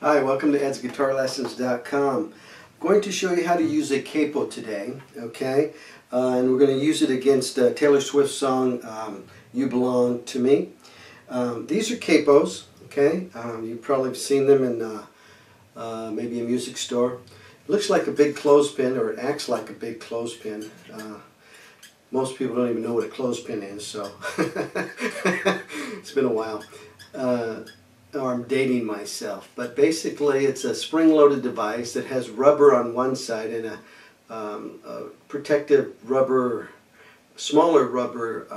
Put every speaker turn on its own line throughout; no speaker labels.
Hi, welcome to edsguitarlessons.com. I'm going to show you how to use a capo today, okay? And we're going to use it against Taylor Swift's song, You Belong to Me. These are capos, okay? You've probably seen them in maybe a music store. It looks like a big clothespin, or it acts like a big clothespin. Most people don't even know what a clothespin is, so it's been a while. Or I'm dating myself, but basically it's a spring-loaded device that has rubber on one side and a protective rubber, smaller rubber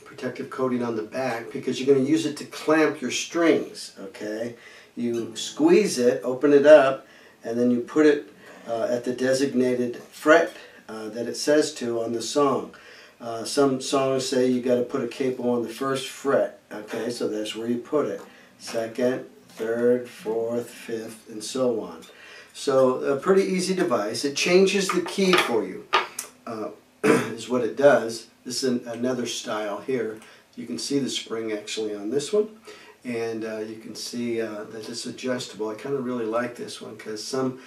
protective coating on the back, because you're going to use it to clamp your strings, okay? You squeeze it, open it up, and then you put it at the designated fret that it says to on the song. Some songs say you got to put a capo on the first fret, okay, so that's where you put it. Second, third, fourth, fifth, and so on. So a pretty easy device. It changes the key for you, is what it does. This is another style here. You can see the spring actually on this one, and you can see that it's adjustable. I kind of really like this one because some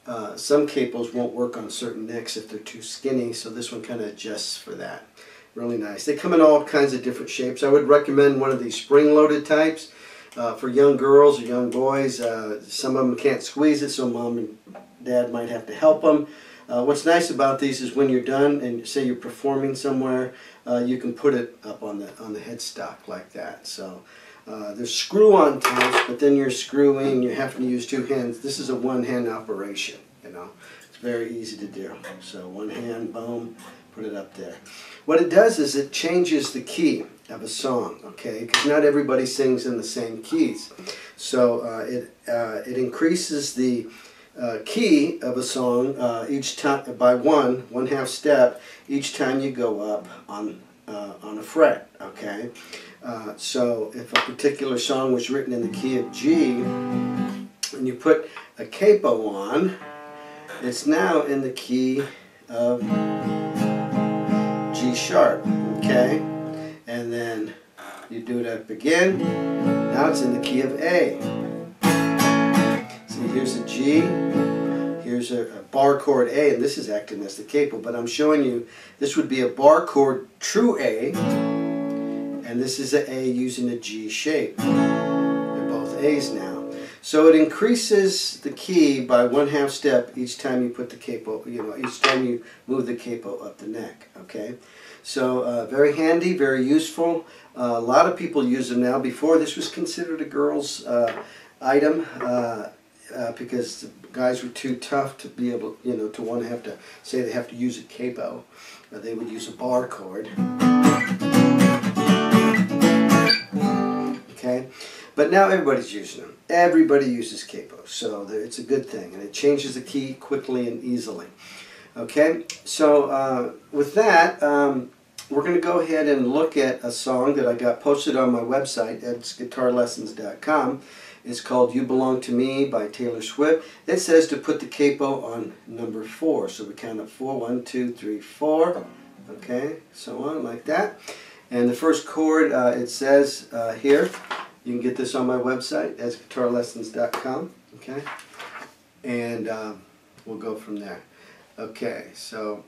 capos won't work on certain necks if they're too skinny, so this one kind of adjusts for that. Really nice. They come in all kinds of different shapes. I would recommend one of these spring-loaded types. For young girls or young boys, some of them can't squeeze it, so mom and dad might have to help them. What's nice about these is when you're done and say you're performing somewhere, you can put it up on the headstock like that. So there's screw-on types, but then you're screwing, you have to use two hands. This is a one-hand operation, you know. It's very easy to do. So one hand, boom, put it up there. What it does is it changes the key of a song, okay? Because not everybody sings in the same keys. So it increases the key of a song each time by one half step each time you go up on a fret, okay? So if a particular song was written in the key of G and you put a capo on, it's now in the key of G sharp, okay? And then you do it up again. Now it's in the key of A. See, here's a G, here's a bar chord A, and this is acting as the capo, but I'm showing you this would be a bar chord true A, and this is an A using a G shape. They're both A's now. So it increases the key by one half step each time you put the capo, each time you move the capo up the neck, okay? So very handy, very useful. A lot of people use them now. Before, this was considered a girl's item because the guys were too tough to be able, to want to have to say they have to use a capo. They would use a bar chord. Okay, but now everybody's using them. Everybody uses capos, so it's a good thing, and it changes the key quickly and easily. Okay, so with that, we're going to go ahead and look at a song that I got posted on my website, edsguitarlessons.com. It's called You Belong to Me by Taylor Swift. It says to put the capo on number 4. So we count up 4, 1, 2, 3, 4. Okay, so on like that. And the first chord, it says here, you can get this on my website, edsguitarlessons.com. Okay, and we'll go from there. Okay, so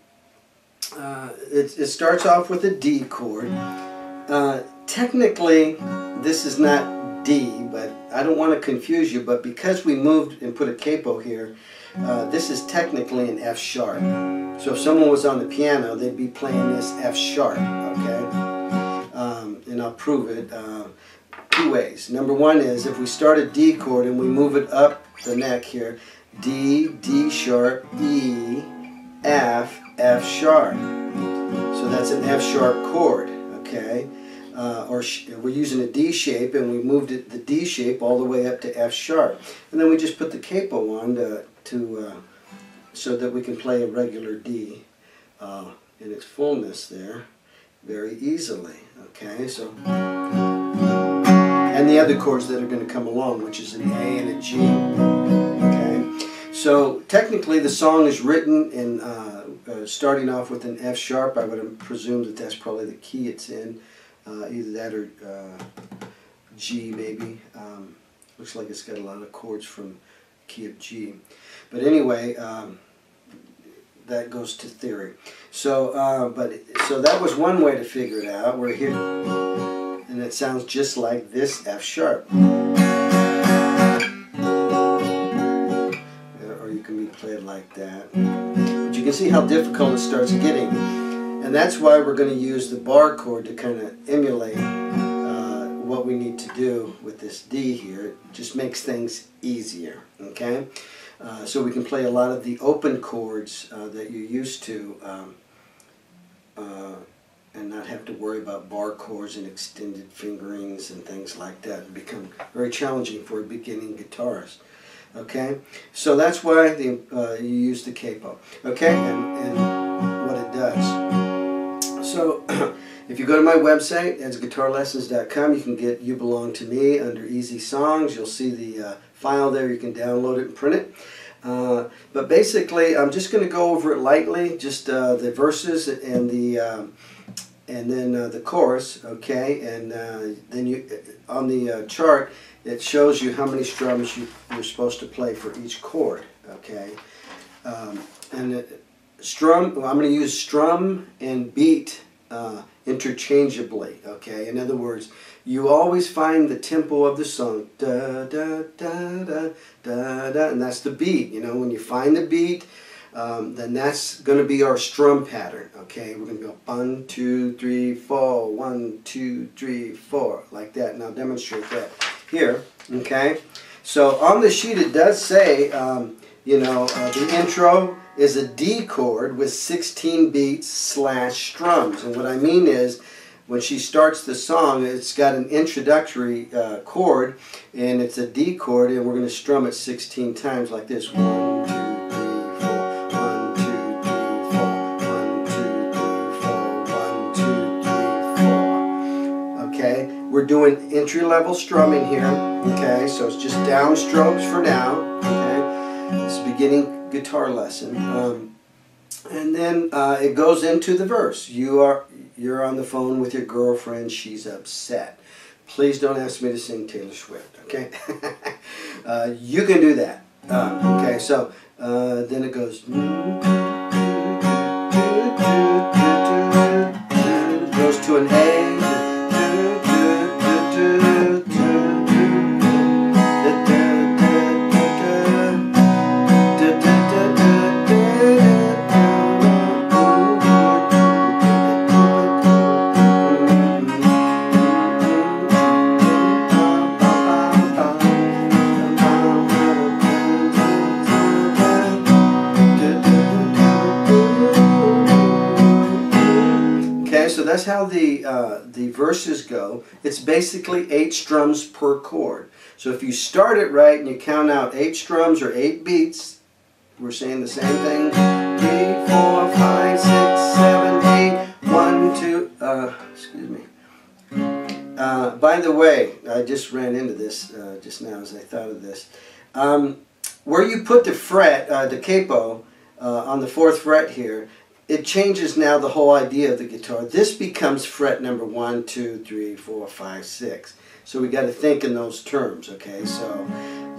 it starts off with a D chord. Technically, this is not D, but I don't want to confuse you, but because we moved and put a capo here, this is technically an F sharp. So if someone was on the piano, they'd be playing this F sharp, okay? And I'll prove it two ways. Number one is if we start a D chord and we move it up the neck here, D, D sharp, E, F, F sharp. So that's an F sharp chord, okay? Or we're using a D shape and we moved the D shape all the way up to F sharp. And then we just put the capo on so that we can play a regular D in its fullness there very easily, okay? So, and the other chords that are going to come along, which is an A and a G, okay? So technically the song is written in starting off with an F sharp. I would presume that that's probably the key it's in, either that or G maybe. Looks like it's got a lot of chords from key of G. But anyway, that goes to theory. So, so that was one way to figure it out. We're here, and it sounds just like this F sharp. Or you can be played like that. But you can see how difficult it starts getting. And that's why we're going to use the bar chord to kind of emulate what we need to do with this D here. It just makes things easier, okay? So we can play a lot of the open chords that you're used to and not have to worry about bar chords and extended fingerings and things like that. It become very challenging for a beginning guitarist. Okay, so that's why you use the capo. Okay, and what it does. So if you go to my website, that's guitarlessons.com, you can get You Belong to Me under Easy Songs. You'll see the file there. You can download it and print it. But basically, I'm just going to go over it lightly, just the verses and then the chorus. Okay, and then you on the chart it shows you how many strums you're supposed to play for each chord. Okay, and strum. Well, I'm going to use strum and beat interchangeably. Okay, in other words, you always find the tempo of the song, da da da da da da, and that's the beat. You know, when you find the beat, then that's going to be our strum pattern. Okay, we're going to go 1, 2, 3, 4, 1, 2, 3, 4, like that. And I'll demonstrate that here. Okay, so on the sheet it does say, you know, the intro is a D chord with 16 beats / strums. And what I mean is, when she starts the song, it's got an introductory chord, and it's a D chord, and we're going to strum it 16 times like this. 1, 2, 3, 4, 1, 2, 3, 4, 1, 2, 3, 4, 1, 2, 3, 4. Okay, we're doing entry-level strumming here. Okay, so it's just downstrokes for now. Okay, it's a beginning guitar lesson. And then it goes into the verse. You're on the phone with your girlfriend. She's upset. Please don't ask me to sing Taylor Swift. Okay, you can do that. Okay, so then it goes. It goes to an A. So that's how the verses go. It's basically 8 strums per chord. So if you start it right and you count out 8 strums or 8 beats, we're saying the same thing. 3, 4, 5, 6, 7, 8, 1, 2. Excuse me. By the way, I just ran into this just now as I thought of this. Where you put the fret, the capo, on the 4th fret here, it changes now the whole idea of the guitar. This becomes fret number 1, 2, 3, 4, 5, 6. So we got to think in those terms, okay? So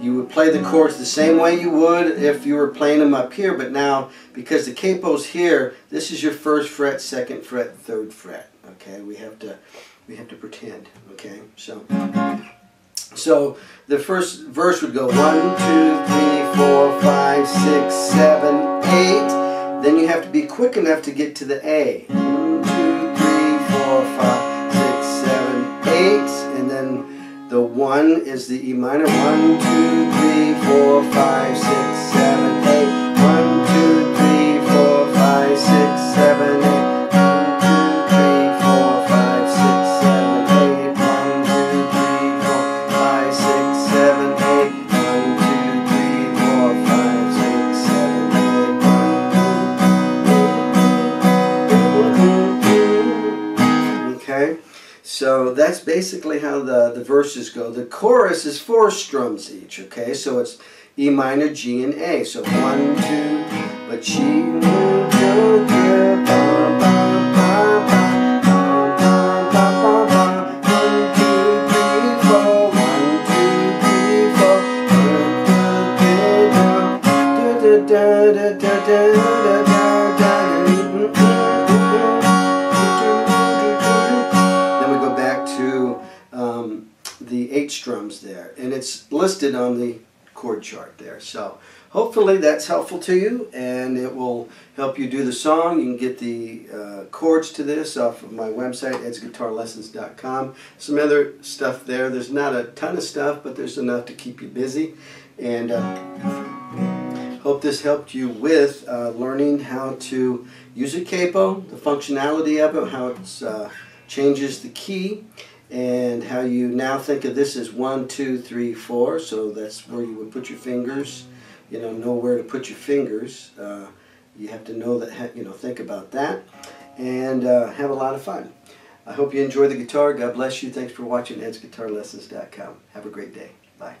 you would play the chords the same way you would if you were playing them up here, but now because the capo's here, this is your 1st fret, 2nd fret, 3rd fret. Okay, we have to pretend. Okay, so the first verse would go 1, 2, 3, 4, 5, 6, 7, 8. Then you have to be quick enough to get to the A. 1, 2, 3, 4, 5, 6, 7, 8. And then the 1 is the E minor. 1, 2, 3, 4, 5, 6, 7, 8. 1, 2, 3, 4, 5, 6, 7, 8. 1, 2, 3, 4, 5, 6, 7, 8. 1, 2, 3, 4, 5, 6, 7, 8. 1, 2, 3, 4, 5, 6, 7, 8. Okay, so that's basically how the verses go. The chorus is 4 strums each, okay? So it's E minor, G, and A. So 1, 2, but she will go there, ba, ba, ba, ba, ba, ba, ba, ba, ba. 1, 2, 3, 4, 1, 2, 3, comes there, and it's listed on the chord chart there. So hopefully that's helpful to you, and it will help you do the song. You can get the chords to this off of my website, edsguitarlessons.com. Some other stuff there. There's not a ton of stuff, but there's enough to keep you busy. And hope this helped you with learning how to use a capo, the functionality of it, how it changes the key, and how you now think of this as 1, 2, 3, 4. So that's where you would put your fingers. You know where to put your fingers. You have to know that. Think about that, and have a lot of fun. I hope you enjoy the guitar. God bless you. Thanks for watching edsguitarlessons.com. Have a great day. Bye.